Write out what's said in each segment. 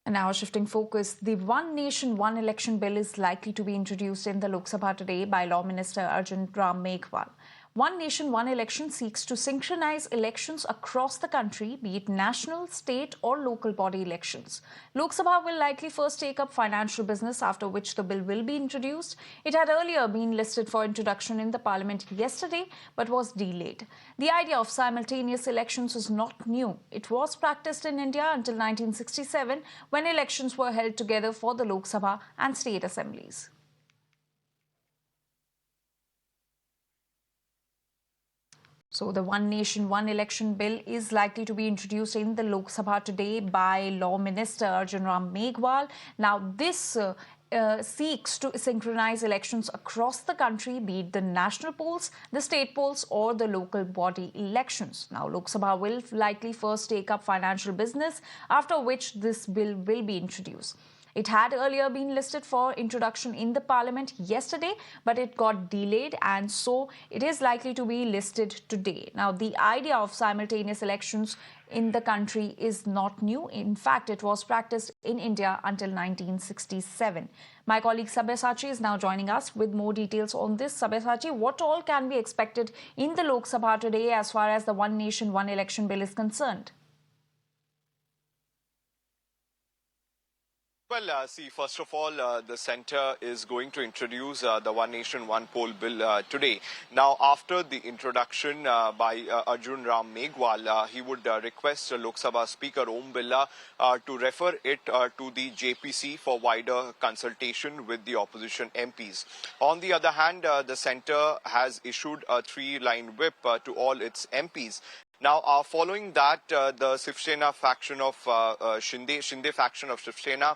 And now shifting focus, the One Nation, One Election bill is likely to be introduced in the Lok Sabha today by Law Minister Arjun Ram Meghwal. One Nation, One Election seeks to synchronize elections across the country, be it national, state or local body elections. Lok Sabha will likely first take up financial business, after which the bill will be introduced. It had earlier been listed for introduction in the parliament yesterday, but was delayed. The idea of simultaneous elections is not new. It was practiced in India until 1967, when elections were held together for the Lok Sabha and state assemblies. So the One Nation, One Election bill is likely to be introduced in the Lok Sabha today by Law Minister Arjun Ram Meghwal. Now this seeks to synchronize elections across the country, be it the national polls, the state polls or the local body elections. Now Lok Sabha will likely first take up financial business, after which this bill will be introduced. It had earlier been listed for introduction in the parliament yesterday, but it got delayed and so it is likely to be listed today. Now, the idea of simultaneous elections in the country is not new. In fact, it was practiced in India until 1967. My colleague Sabyasachi is now joining us with more details on this. Sabyasachi, what all can be expected in the Lok Sabha today as far as the One Nation, One Election bill is concerned? Well, see, first of all, the centre is going to introduce the One Nation, One Poll bill today. Now, after the introduction by Arjun Ram Meghwal, he would request Lok Sabha Speaker Om Birla to refer it to the JPC for wider consultation with the opposition MPs. On the other hand, the centre has issued a three-line whip to all its MPs. Now, following that, the Shiv Sena faction of Shinde faction of Shiv Sena,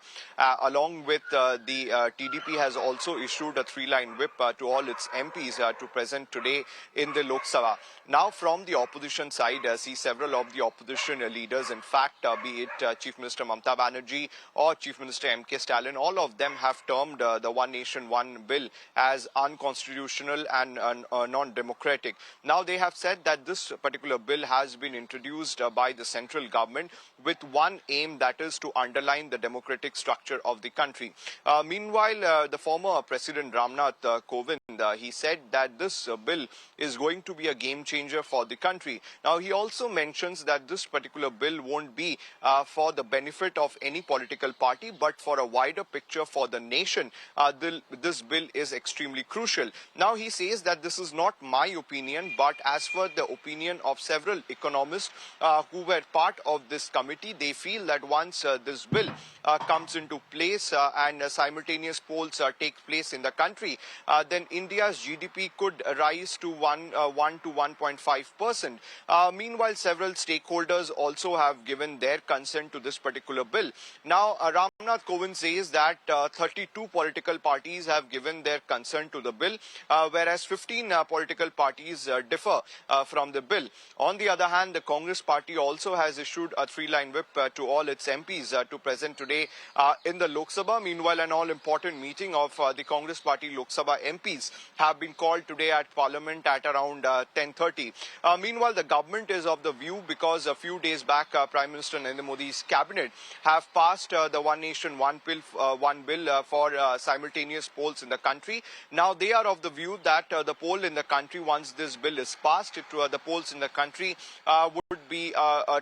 along with the TDP, has also issued a three-line whip to all its MPs to present today in the Lok Sabha. Now, from the opposition side, see several of the opposition leaders, in fact, be it Chief Minister Mamata Banerjee or Chief Minister M.K. Stalin, all of them have termed the One Nation, One bill as unconstitutional and non-democratic. Now, they have said that this particular bill has been introduced by the central government with one aim, that is to underline the democratic structure of the country. Meanwhile, the former President Ramnath Kovind, he said that this bill is going to be a game changer for the country. Now, he also mentions that this particular bill won't be for the benefit of any political party, but for a wider picture for the nation. This bill is extremely crucial. Now, he says that this is not my opinion, but as per the opinion of several economists who were part of this committee, they feel that once this bill comes into place and simultaneous polls take place in the country, then India's GDP could rise to 1 to 1.5%. Meanwhile, several stakeholders also have given their consent to this particular bill. Now, Ramnath Kovind says that 32 political parties have given their consent to the bill, whereas 15 political parties differ from the bill. On the other hand, the Congress party also has issued a three-line whip to all its MPs to present today in the Lok Sabha. Meanwhile, an all-important meeting of the Congress party Lok Sabha MPs have been called today at Parliament at around 10:30. Meanwhile, the government is of the view, because a few days back, Prime Minister Narendra Modi's cabinet have passed the One Nation, One bill for simultaneous polls in the country. Now, they are of the view that the poll in the country, once this bill is passed, the polls in the country would be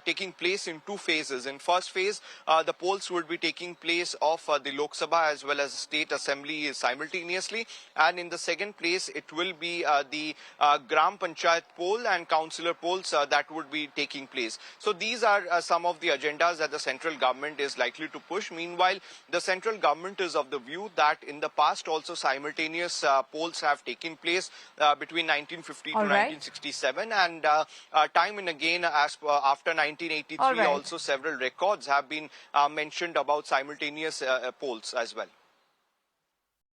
taking place in two phases. In first phase, the polls would be taking place of the Lok Sabha as well as State Assembly simultaneously, and in the second place, it will be the Gram Panchayat poll and councillor polls that would be taking place. So these are some of the agendas that the central government is likely to push. Meanwhile, the central government is of the view that in the past also simultaneous polls have taken place between 1950 to 1967, and time and again, after 1983, also several records have been mentioned about simultaneous polls as well.